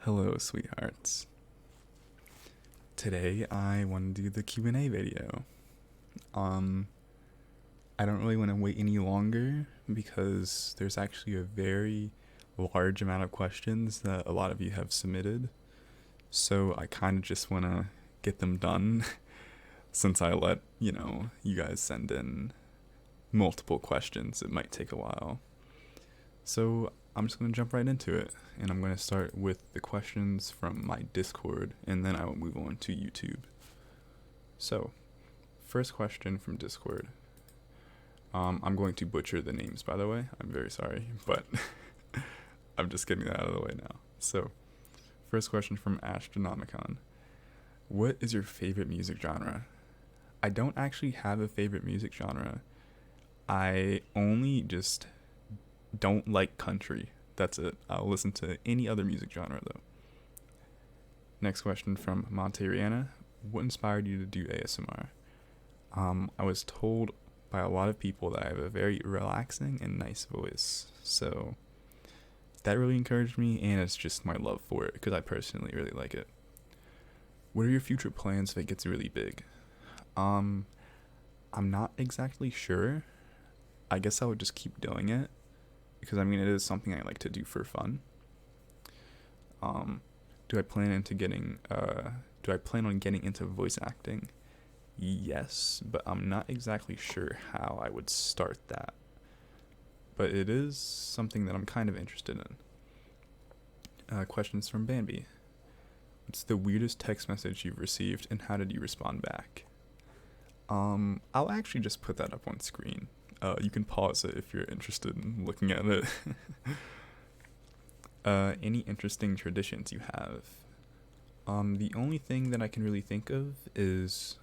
Hello, sweethearts. Today I want to do the Q&A video. I don't really want to wait any longer because there's actually a very large amount of questions that a lot of you have submitted. So I kind of just want to get them done since I let, you guys send in multiple questions. It might take a while. So I'm just going to jump right into it, and I'm going to start with the questions from my Discord, and then I will move on to YouTube. So, first question from Discord. I'm going to butcher the names, by the way. I'm very sorry, but I'm just getting that out of the way now. So, first question from Astronomicon. What is your favorite music genre? I don't actually have a favorite music genre. I only just don't like country. That's it. I'll listen to any other music genre though. Next question from Monteriana. What inspired you to do ASMR? I was told by a lot of people that I have a very relaxing and nice voice. So that really encouraged me, and it's just my love for it because I personally really like it. What are your future plans if it gets really big? I'm not exactly sure. I guess I would just keep doing it because it is something I like to do for fun. Do I plan on getting into voice acting? Yes, but I'm not exactly sure how I would start that. But it is something that I'm kind of interested in. Questions from Bambi. What's the weirdest text message you've received, and how did you respond back? I'll actually just put that up on screen. You can pause it if you're interested in looking at it. Any interesting traditions you have? The only thing that I can really think of is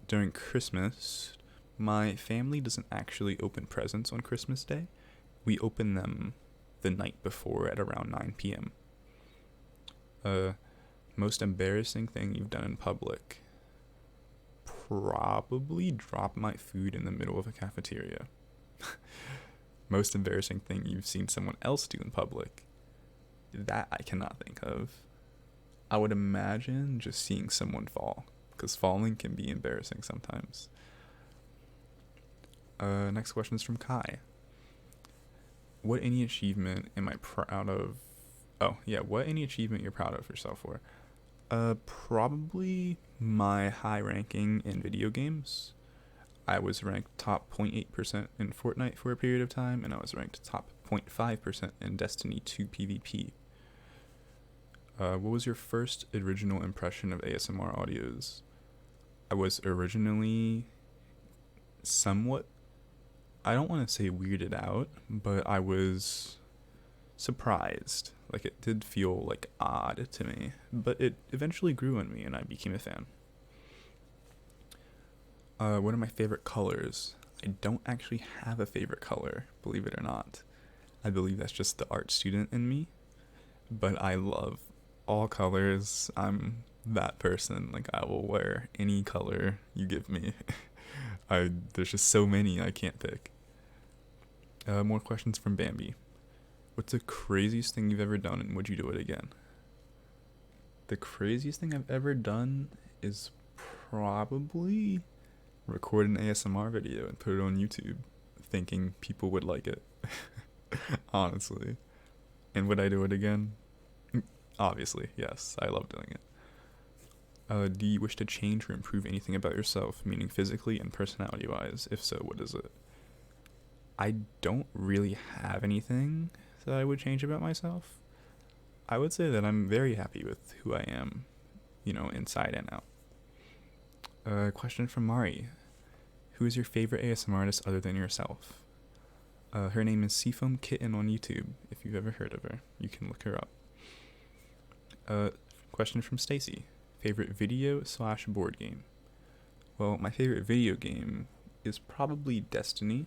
during Christmas, my family doesn't actually open presents on Christmas Day. We open them the night before at around 9 p.m. Most embarrassing thing you've done in public? Probably drop my food in the middle of a cafeteria. Most embarrassing thing you've seen someone else do in public? That I cannot think of. I would imagine just seeing someone fall, because falling can be embarrassing sometimes. Next question is from Kai. What any achievement am I proud of? What any achievement you're proud of yourself for? Probably my high ranking in video games. I was ranked top 0.8% in Fortnite for a period of time, and I was ranked top 0.5% in Destiny 2 PvP. What was your first original impression of ASMR audios? I was originally somewhat, I don't want to say weirded out, but I was surprised. Like, it did feel odd to me, but it eventually grew on me and I became a fan. What are my favorite colors? I don't actually have a favorite color, believe it or not. I believe that's just the art student in me, but I love all colors. I'm that person. I will wear any color you give me. There's just so many I can't pick. More questions from Bambi. What's the craziest thing you've ever done, and would you do it again? The craziest thing I've ever done is probably record an ASMR video and put it on YouTube, thinking people would like it. Honestly. And would I do it again? Obviously, yes. I love doing it. Do you wish to change or improve anything about yourself, meaning physically and personality-wise? If so, what is it? I don't really have anything that I would change about myself. I would say that I'm very happy with who I am, inside and out. Question from Mari. Who is your favorite ASMR artist other than yourself? Her name is Seafoam Kitten on YouTube. If you've ever heard of her, you can look her up. Question from Stacy. Favorite video/board game? Well, my favorite video game is probably Destiny,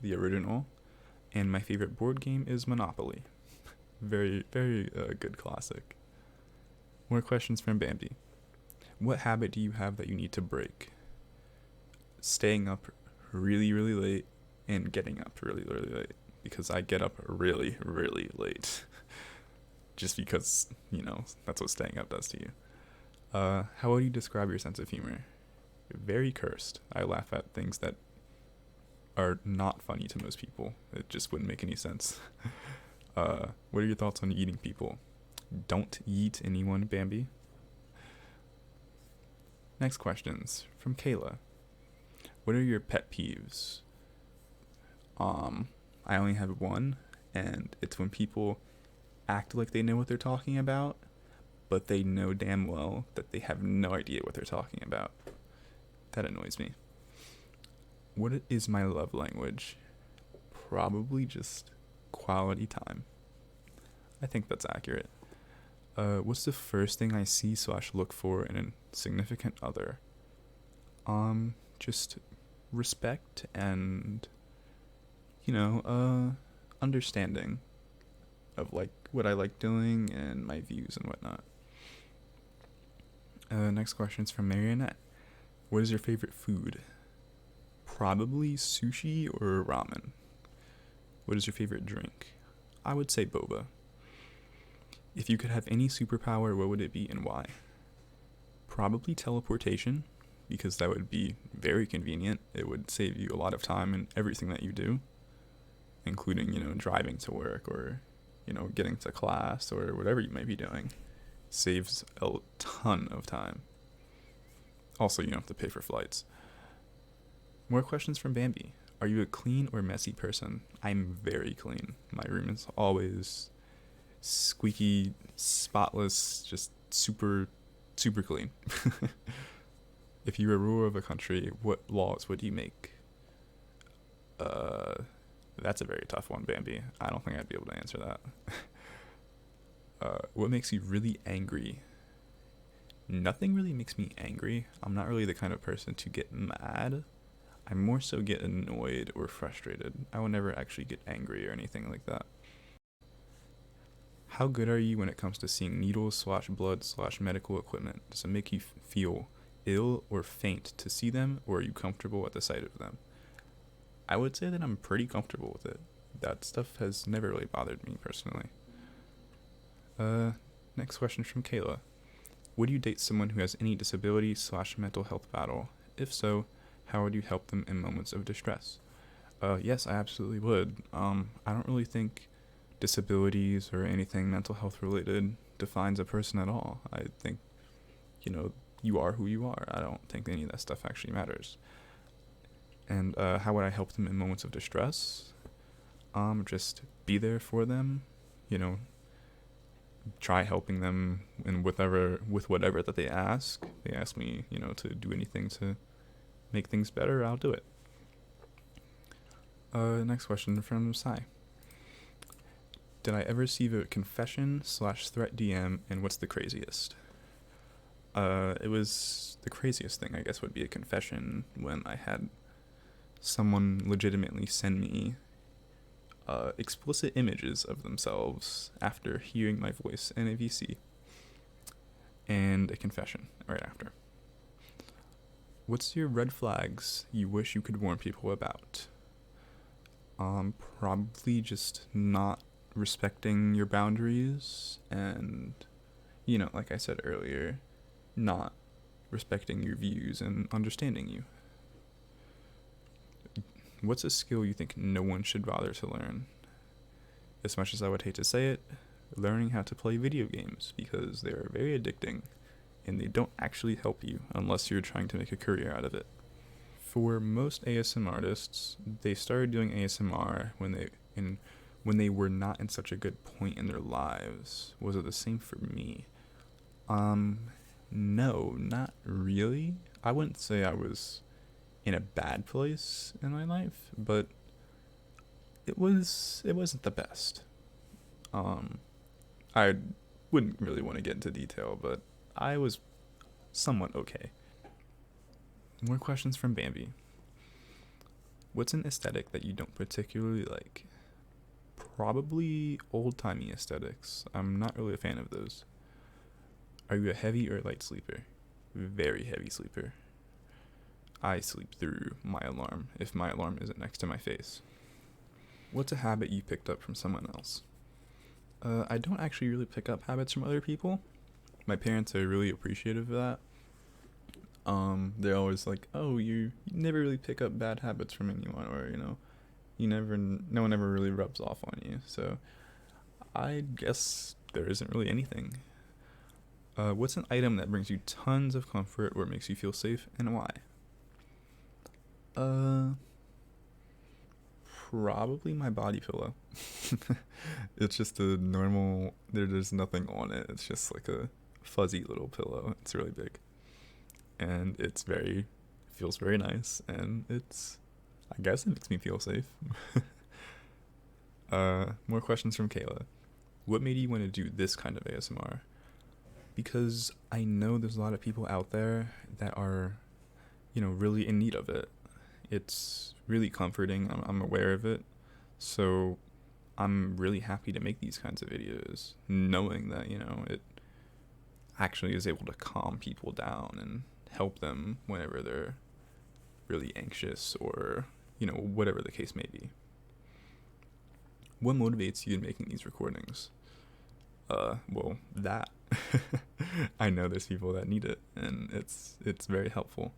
the original, and my favorite board game is Monopoly. Very, very good classic. More questions from Bambi. What habit do you have that you need to break? Staying up really, really late and getting up really, really late, because I get up really, really late. just because, that's what staying up does to you. How would you describe your sense of humor? Very cursed. I laugh at things that are not funny to most people. It just wouldn't make any sense. What are your thoughts on eating people? Don't eat anyone, Bambi. Next questions from Kayla. What are your pet peeves? I only have one, and it's when people act like they know what they're talking about, but they know damn well that they have no idea what they're talking about. That annoys me. What is my love language? Probably just quality time. I think that's accurate. What's the first thing I see / look for in a significant other? Just respect and, understanding of like what I like doing and my views and whatnot. Next question is from Marionette. What is your favorite food? Probably sushi or ramen. What is your favorite drink? I would say boba. If you could have any superpower, what would it be and why? Probably teleportation, because that would be very convenient. It would save you a lot of time in everything that you do, including, driving to work or, getting to class or whatever you might be doing. Saves a ton of time. Also, you don't have to pay for flights. More questions from Bambi. Are you a clean or messy person? I'm very clean. My room is always squeaky, spotless, just super, super clean. If you were a ruler of a country, what laws would you make? That's a very tough one, Bambi. I don't think I'd be able to answer that. What makes you really angry? Nothing really makes me angry. I'm not really the kind of person to get mad. I more so get annoyed or frustrated. I will never actually get angry or anything like that. How good are you when it comes to seeing needles / blood / medical equipment? Does it make you feel ill or faint to see them, or are you comfortable at the sight of them? I would say that I'm pretty comfortable with it. That stuff has never really bothered me personally. Next question from Kayla. Would you date someone who has any disability / mental health battle? If so, how would you help them in moments of distress? Yes, I absolutely would. I don't really think disabilities or anything mental health related defines a person at all. I think, you are who you are. I don't think any of that stuff actually matters. And how would I help them in moments of distress? Just be there for them, try helping them in with whatever that they ask. They ask me, to do anything to make things better, I'll do it. Next question from Sai. Did I ever receive a confession / threat DM, and what's the craziest? It was the craziest thing, I guess, would be a confession when I had someone legitimately send me explicit images of themselves after hearing my voice in a VC, and a confession right after. What's your red flags you wish you could warn people about? Probably just not respecting your boundaries and, like I said earlier, not respecting your views and understanding you. What's a skill you think no one should bother to learn? As much as I would hate to say it, learning how to play video games, because they are very addicting and they don't actually help you unless you're trying to make a career out of it. For most ASM artists, they started doing ASMR when they were not in such a good point in their lives. Was it the same for me? No, not really. I wouldn't say I was in a bad place in my life, but it wasn't the best. I wouldn't really want to get into detail, but I was somewhat okay. More questions from Bambi. What's an aesthetic that you don't particularly like? Probably old-timey aesthetics. I'm not really a fan of those. Are you a heavy or light sleeper? Very heavy sleeper. I sleep through my alarm if my alarm isn't next to my face. What's a habit you picked up from someone else? I don't actually really pick up habits from other people. My parents are really appreciative of that. They're always like, "Oh, you never really pick up bad habits from anyone, or no one ever really rubs off on you." So I guess there isn't really anything. What's an item that brings you tons of comfort or makes you feel safe, and why? Uh, Probably my body pillow. It's just a normal. There's nothing on it. It's just like a fuzzy little pillow. It's really big, and feels very nice, and I guess it makes me feel safe. More questions from Kayla. What made you want to do this kind of ASMR? Because I know there's a lot of people out there that are, really in need of it. It's really comforting. I'm aware of it. So I'm really happy to make these kinds of videos, knowing that, it actually is able to calm people down and help them whenever they're really anxious or, whatever the case may be. What motivates you in making these recordings? Well, that. I know there's people that need it, and it's very helpful.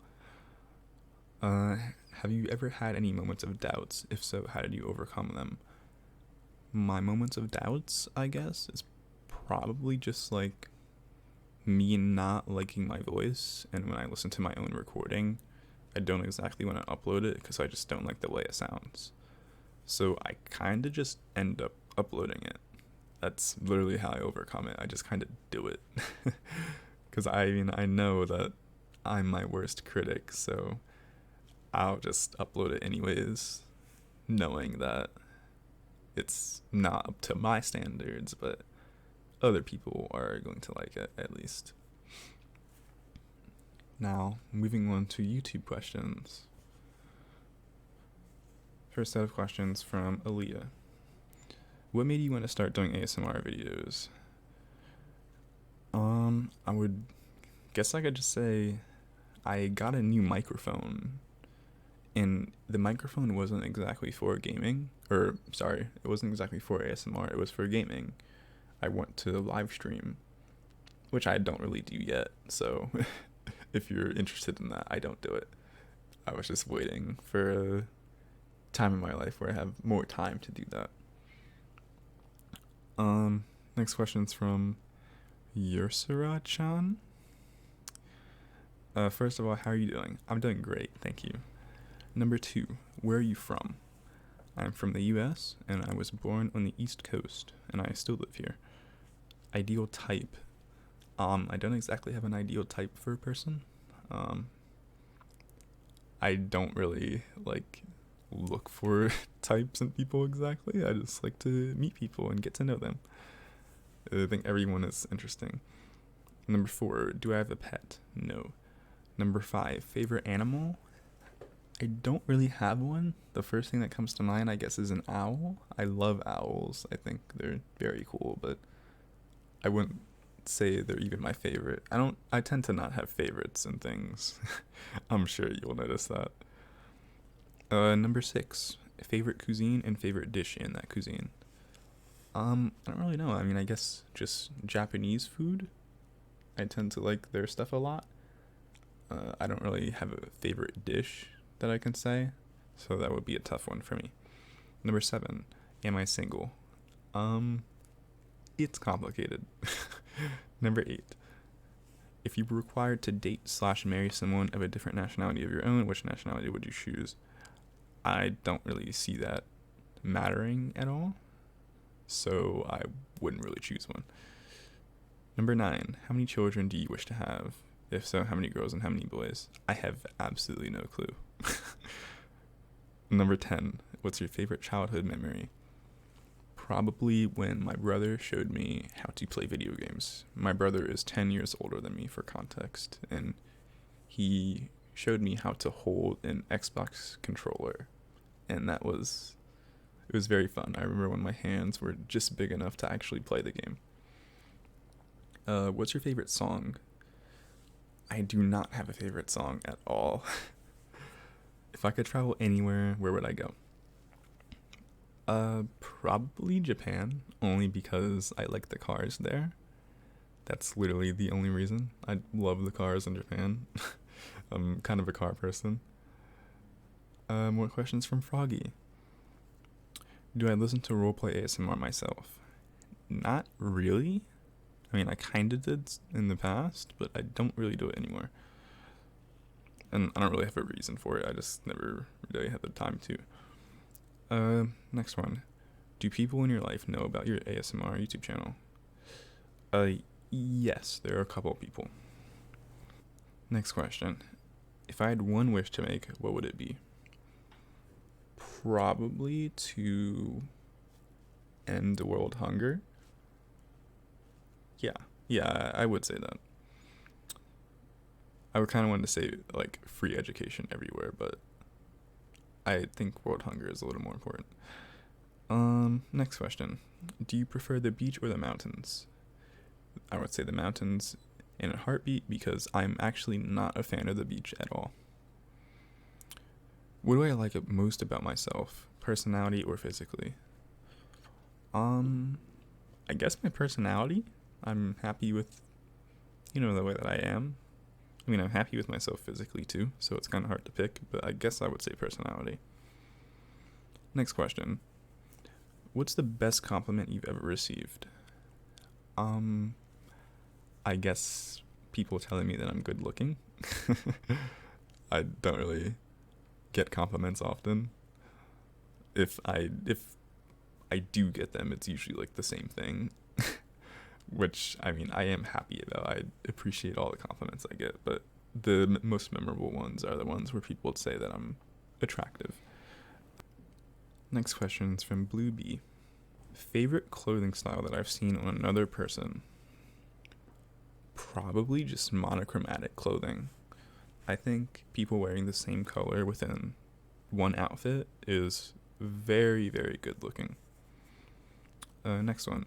Have you ever had any moments of doubts? If so, how did you overcome them? My moments of doubts, I guess, is probably just like me not liking my voice, and when I listen to my own recording, I don't exactly want to upload it because I just don't like the way it sounds. So I kind of just end up uploading it. That's literally how I overcome it. I just kind of do it. Because I know that I'm my worst critic, so I'll just upload it anyways, knowing that it's not up to my standards, but other people are going to like it at least. Now, moving on to YouTube questions. First set of questions from Aaliyah. What made you want to start doing ASMR videos? I would guess I could just say I got a new microphone, and the microphone wasn't exactly for gaming, it wasn't exactly for ASMR, it was for gaming. I went to live stream, which I don't really do yet, so if you're interested in that, I don't do it. I was just waiting for a time in my life where I have more time to do that. Next question's from Yursura-chan. First of all, how are you doing? I'm doing great, thank you. Number 2, where are you from? I'm from the US, and I was born on the East Coast, and I still live here. Ideal type. I don't exactly have an ideal type for a person. I don't really, look for types in people exactly. I just like to meet people and get to know them. I think everyone is interesting. Number 4, do I have a pet? No. Number 5, favorite animal? I don't really have one. The first thing that comes to mind, I guess, is an owl. I love owls. I think they're very cool, but I wouldn't say they're even my favorite. I tend to not have favorites and things. I'm sure you'll notice that. Number 6, favorite cuisine and favorite dish in that cuisine. I don't really know. I guess just Japanese food. I tend to like their stuff a lot. I don't really have a favorite dish that I can say, so that would be a tough one for me. Number 7, am I single? It's complicated. Number 8, if you were required to date/marry someone of a different nationality of your own, which nationality would you choose? I don't really see that mattering at all, so I wouldn't really choose one. Number 9, how many children do you wish to have? If so, how many girls and how many boys? I have absolutely no clue. Number 10, what's your favorite childhood memory? Probably when my brother showed me how to play video games. My brother is 10 years older than me, for context, and he showed me how to hold an Xbox controller, and it was very fun. I remember when my hands were just big enough to actually play the game. What's your favorite song? I do not have a favorite song at all. If I could travel anywhere, where would I go? Probably Japan, only because I like the cars there. That's literally the only reason. I love the cars in Japan. I'm kind of a car person. More questions from Froggy. Do I listen to roleplay ASMR myself? Not really. I mean, I kind of did in the past, but I don't really do it anymore. And I don't really have a reason for it. I just never really had the time to. Next one. Do people in your life know about your ASMR YouTube channel? Yes, there are a couple of people. Next question. If I had one wish to make, what would it be? Probably to end world hunger. Yeah, I would say that. I would kind of want to say, like, free education everywhere, but I think world hunger is a little more important. Next question. Do you prefer the beach or the mountains? I would say the mountains in a heartbeat because I'm actually not a fan of the beach at all. What do I like most about myself, personality or physically? I guess my personality. I'm happy with, the way that I am. I mean, I'm happy with myself physically too, so it's kind of hard to pick, but I guess I would say personality. Next question. What's the best compliment you've ever received? I guess people telling me that I'm good looking. I don't really get compliments often. If I do get them, it's usually like the same thing. Which, I mean, I am happy about. I appreciate all the compliments I get, but the most memorable ones are the ones where people would say that I'm attractive. Next question is from Blue Bee. Favorite clothing style that I've seen on another person? Probably just monochromatic clothing. I think people wearing the same color within one outfit is very, very good looking. Next one.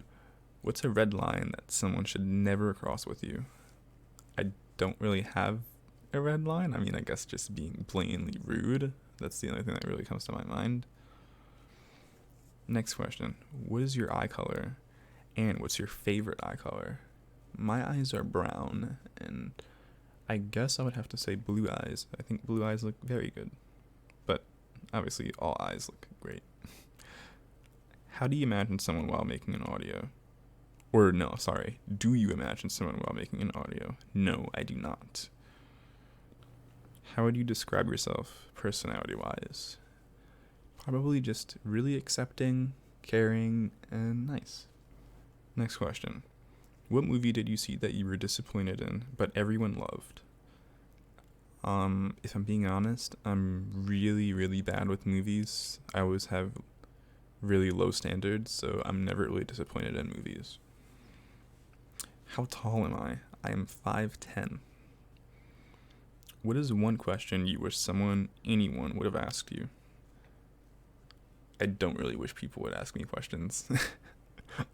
What's a red line that someone should never cross with you? I don't really have a red line. I mean, I guess just being blatantly rude. That's the only thing that really comes to my mind. Next question. What is your eye color? And what's your favorite eye color? My eyes are brown, and I guess I would have to say blue eyes. I think blue eyes look very good. But obviously, all eyes look great. How do you imagine someone while making an audio? Or no, sorry. Do you imagine someone while making an audio? No, I do not. How would you describe yourself personality-wise? Probably just really accepting, caring, and nice. Next question. What movie did you see that you were disappointed in, but everyone loved? If I'm being honest, I'm really, really bad with movies. I always have really low standards, so I'm never really disappointed in movies. How tall am I? I am 5'10". What is one question you wish anyone would have asked you? I don't really wish people would ask me questions.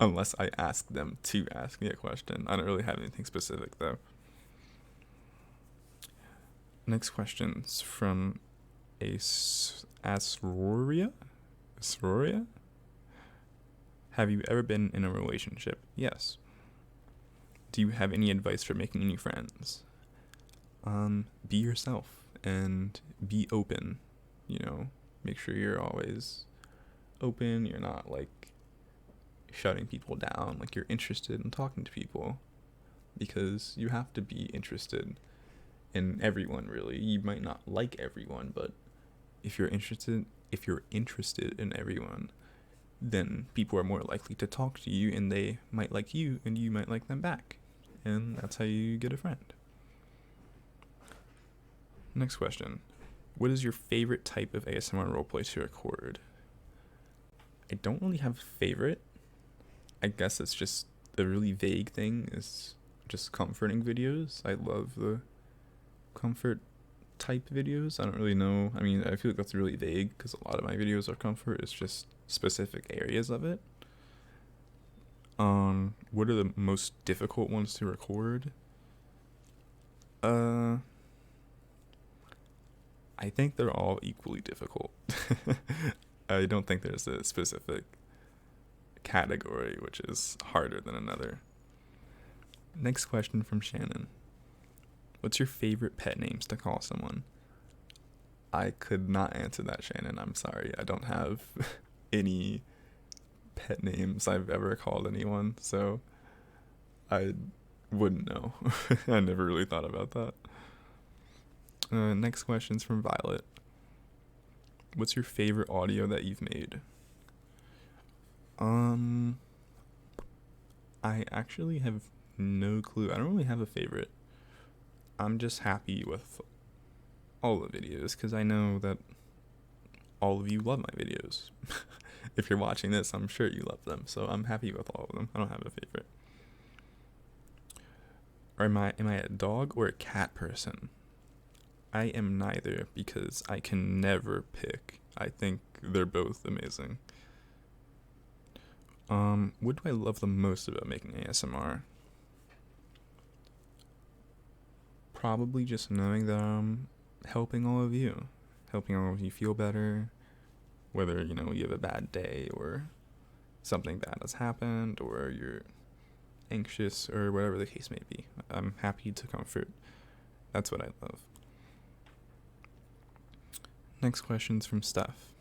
Unless I ask them to ask me a question. I don't really have anything specific, though. Next question's from Asroria? Have you ever been in a relationship? Yes. Do you have any advice for making new friends? Be yourself and be open. Make sure you're always open. You're not shutting people down. You're interested in talking to people, because you have to be interested in everyone, really. You might not like everyone, but if you're interested in everyone, then people are more likely to talk to you, and they might like you, and you might like them back. And that's how you get a friend. Next question. What is your favorite type of ASMR roleplay to record? I don't really have a favorite. I guess it's just the really vague thing is just comforting videos. I love the comfort type videos. I don't really know. I mean, I feel like that's really vague because a lot of my videos are comfort. It's just specific areas of it. What are the most difficult ones to record? I think they're all equally difficult. I don't think there's a specific category which is harder than another. Next question from Shannon. What's your favorite pet names to call someone? I could not answer that, Shannon. I'm sorry. I don't have any pet names I've ever called anyone, so I wouldn't know. I never really thought about that. Next question's from Violet. What's your favorite audio that you've made? I actually have no clue. I don't really have a favorite. I'm just happy with all the videos because I know that all of you love my videos. If you're watching this, I'm sure you love them, so I'm happy with all of them. I don't have a favorite. Or am I a dog or a cat person? I am neither because I can never pick. I think they're both amazing. What do I love the most about making ASMR? Probably just knowing that I'm helping all of you feel better, whether, you have a bad day or something bad has happened or you're anxious or whatever the case may be. I'm happy to comfort. That's what I love. Next question's from Steph.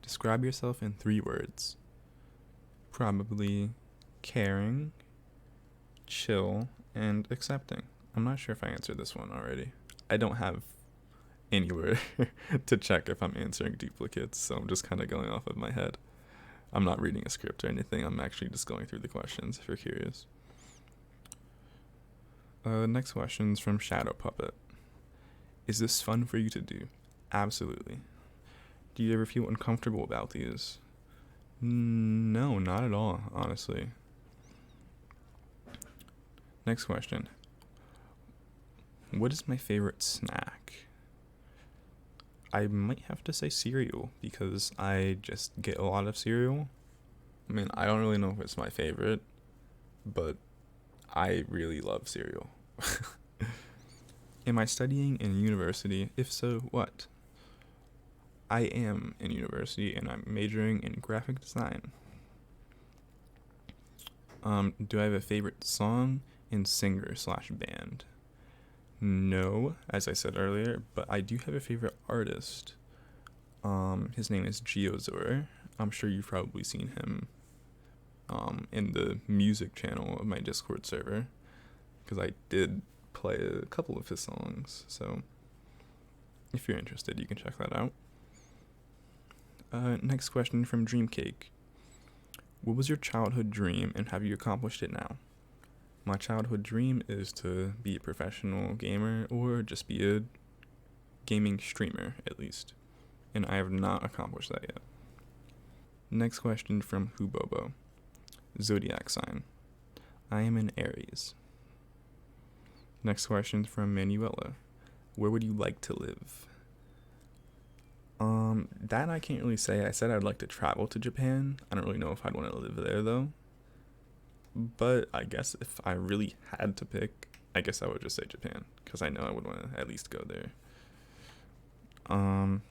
Describe yourself in 3 words. Probably caring, chill, and accepting. I'm not sure if I answered this one already. I don't have anywhere to check if I'm answering duplicates, so I'm just kind of going off of my head. I'm not reading a script or anything. I'm actually just going through the questions if you're curious. Next question's from Shadow Puppet. Is this fun for you to do? Absolutely. Do you ever feel uncomfortable about these? No, not at all, honestly. Next question. What is my favorite snack? I might have to say cereal because I just get a lot of cereal. I mean, I don't really know if it's my favorite, but I really love cereal. Am I studying in university? If so, what? I am in university and I'm majoring in graphic design. Do I have a favorite song and singer/band? No, as I said earlier, but I do have a favorite artist. His name is Geozor. I'm sure you've probably seen him in the music channel of my Discord server, because I did play a couple of his songs, so if you're interested, you can check that out. Next question from Dreamcake. What was your childhood dream and have you accomplished it now? My childhood dream is to be a professional gamer or just be a gaming streamer, at least. And I have not accomplished that yet. Next question from Hubobo. Zodiac sign. I am an Aries. Next question from Manuela. Where would you like to live? That I can't really say. I said I'd like to travel to Japan. I don't really know if I'd want to live there though. But I guess if I really had to pick, I guess I would just say Japan, because I know I would want to at least go there.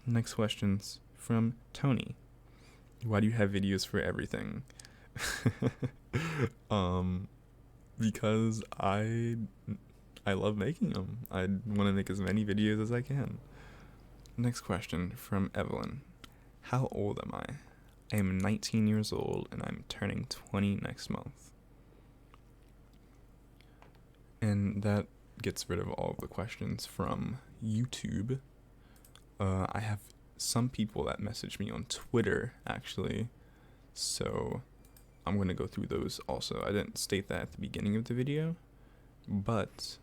Next question's from Tony. Why do you have videos for everything? Because I love making them. I want to make as many videos as I can. Next question from Evelyn. How old am I? I am 19 years old and I'm turning 20 next month. And that gets rid of all of the questions from YouTube. I have some people that message me on Twitter, actually. So I'm going to go through those also. I didn't state that at the beginning of the video, but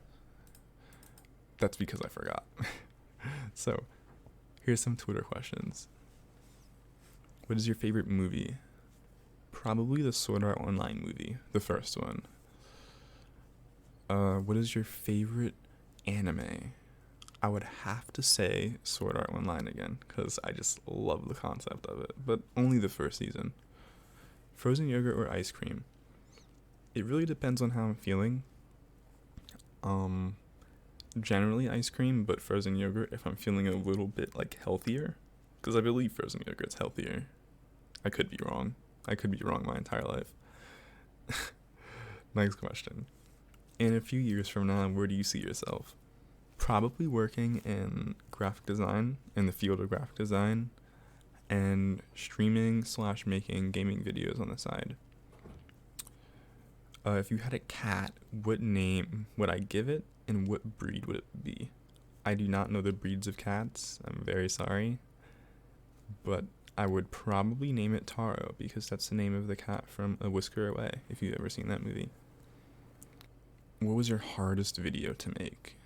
that's because I forgot. So here's some Twitter questions. What is your favorite movie? Probably the Sword Art Online movie, the first one. What is your favorite anime? I would have to say Sword Art Online again, because I just love the concept of it, but only the first season. Frozen yogurt or ice cream? It really depends on how I'm feeling. Generally ice cream, but frozen yogurt if I'm feeling a little bit healthier, because I believe frozen yogurt's healthier I could be wrong. I could be wrong my entire life. Next question. In a few years from now, where do you see yourself? Probably working in graphic design, in the field of graphic design, and streaming/making gaming videos on the side. If you had a cat, what name would I give it, and what breed would it be? I do not know the breeds of cats. I'm very sorry. But I would probably name it Taro, because that's the name of the cat from A Whisker Away, if you've ever seen that movie. What was your hardest video to make?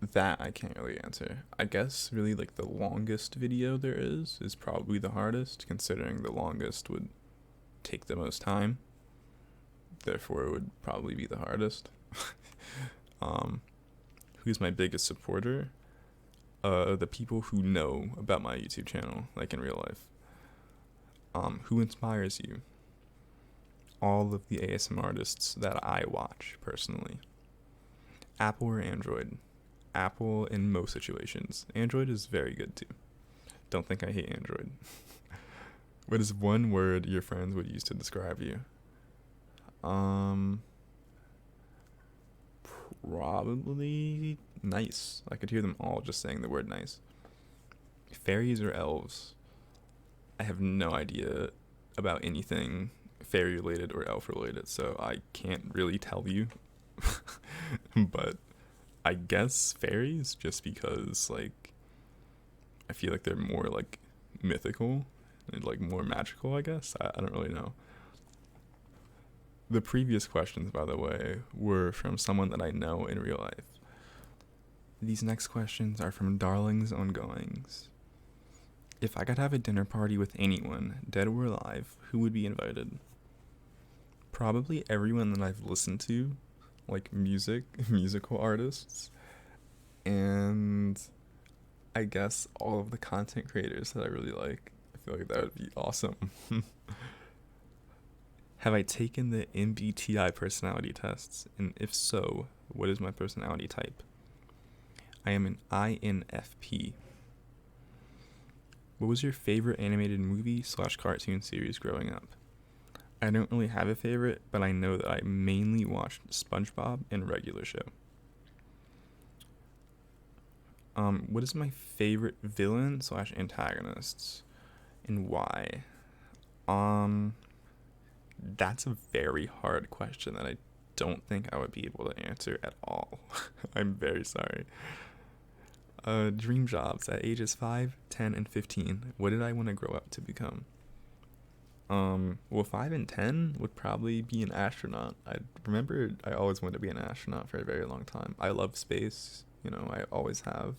That I can't really answer. I guess really like the longest video there is probably the hardest, considering the longest would take the most time. Therefore, it would probably be the hardest. Who's my biggest supporter? The people who know about my YouTube channel, like in real life. Who inspires you? All of the ASMR artists that I watch personally. Apple or Android? Apple in most situations. Android is very good too. Don't think I hate Android. What is one word your friends would use to describe you? Probably nice. I could hear them all just saying the word nice. Fairies or elves? I have no idea about anything fairy related or elf related, so I can't really tell you. But I guess fairies, just because like I feel like they're more like mythical and like more magical, I guess. I don't really know. The previous questions, by the way, were from someone that I know in real life. These next questions are from Darlings Ongoings. If I could have a dinner party with anyone, dead or alive, who would be invited? Probably everyone that I've listened to, like musical artists, and I guess all of the content creators that I really like. I feel like that would be awesome. Have I taken the Mbti personality tests? And if so, what is my personality type? I am an INFP. What was your favorite animated movie/cartoon series growing up? I don't really have a favorite, but I know that I mainly watched SpongeBob and Regular Show. What is my favorite villain/antagonists, and why? That's a very hard question that I don't think I would be able to answer at all. I'm very sorry. Dream jobs at ages 5, 10, and 15. What did I want to grow up to become? Well, 5 and 10 would probably be an astronaut. I remember I always wanted to be an astronaut for a very long time. I love space, I always have.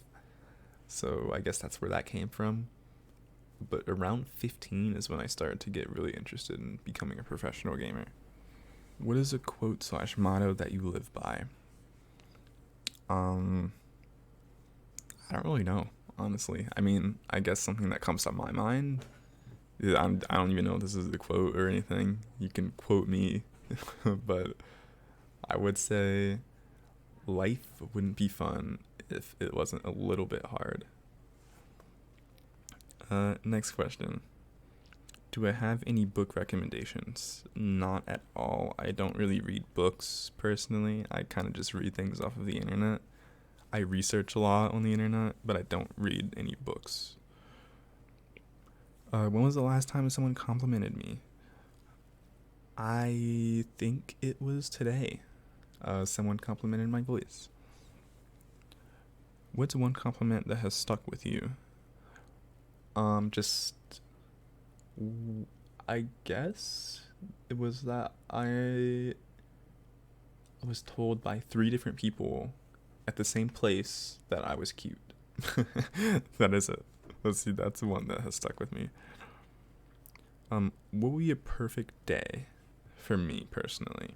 So I guess that's where that came from. But around 15 is when I started to get really interested in becoming a professional gamer. What is a quote/motto that you live by? I don't really know, honestly. I mean, I guess something that comes to my mind. I don't even know if this is a quote or anything. You can quote me, but I would say life wouldn't be fun if it wasn't a little bit hard. Next question. Do I have any book recommendations? Not at all. I don't really read books personally. I kind of just read things off of the internet. I research a lot on the internet, but I don't read any books. When was the last time someone complimented me? I think it was today. Someone complimented my voice. What's one compliment that has stuck with you? I guess it was that I was told by 3 different people at the same place that I was cute. That is it. Let's see, that's the one that has stuck with me. What would be a perfect day for me personally?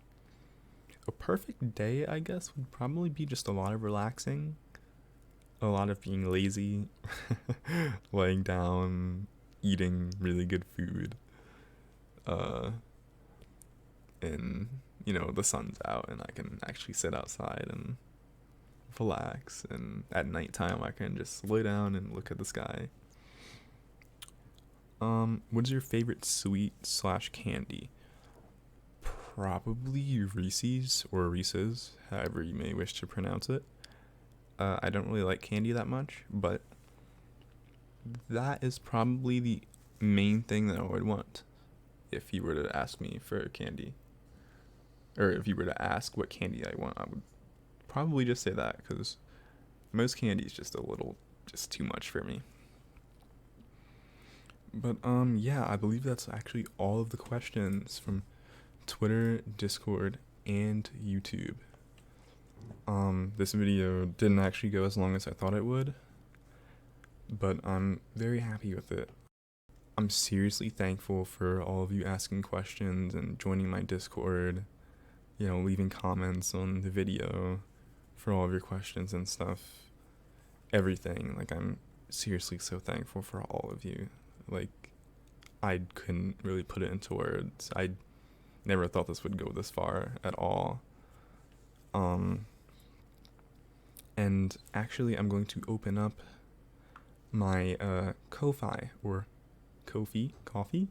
A perfect day, I guess, would probably be just a lot of relaxing, a lot of being lazy, laying down, eating really good food, and the sun's out and I can actually sit outside and relax, and at nighttime I can just lay down and look at the sky. What is your favorite sweet slash candy? Probably Reese's or Reese's, however you may wish to pronounce it. I don't really like candy that much, but that is probably the main thing that I would want if you were to ask me for candy. Or if you were to ask what candy I want, I would probably just say that, because most candy is just too much for me. But yeah, I believe that's actually all of the questions from Twitter, Discord, and YouTube. This video didn't actually go as long as I thought it would, but I'm very happy with it. I'm seriously thankful for all of you asking questions and joining my Discord, leaving comments on the video for all of your questions and stuff. Everything. I'm seriously so thankful for all of you. I couldn't really put it into words. I never thought this would go this far at all. And actually, I'm going to open up my Ko-Fi or Ko-fi, coffee.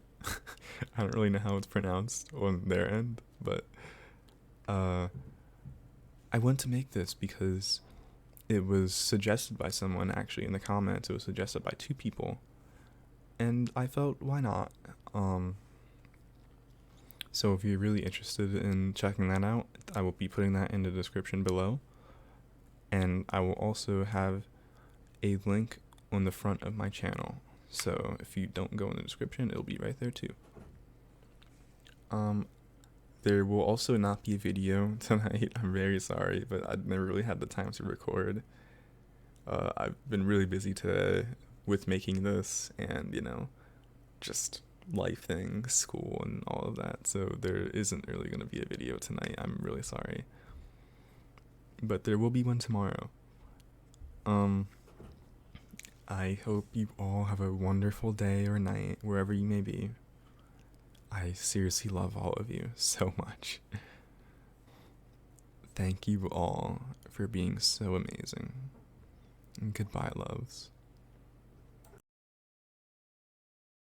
I don't really know how it's pronounced on their end, but I want to make this because it was suggested by someone. Actually, in the comments, it was suggested by 2 people, and I felt, why not? So if you're really interested in checking that out, I will be putting that in the description below, and I will also have a link on the front of my channel. So if you don't go in the description, it'll be right there too. There will also not be a video tonight. I'm very sorry, but I've never really had the time to record. I've been really busy today with making this and, just life things, school and all of that. So there isn't really going to be a video tonight. I'm really sorry. But there will be one tomorrow. I hope you all have a wonderful day or night, wherever you may be. I seriously love all of you so much. Thank you all for being so amazing. And goodbye, loves.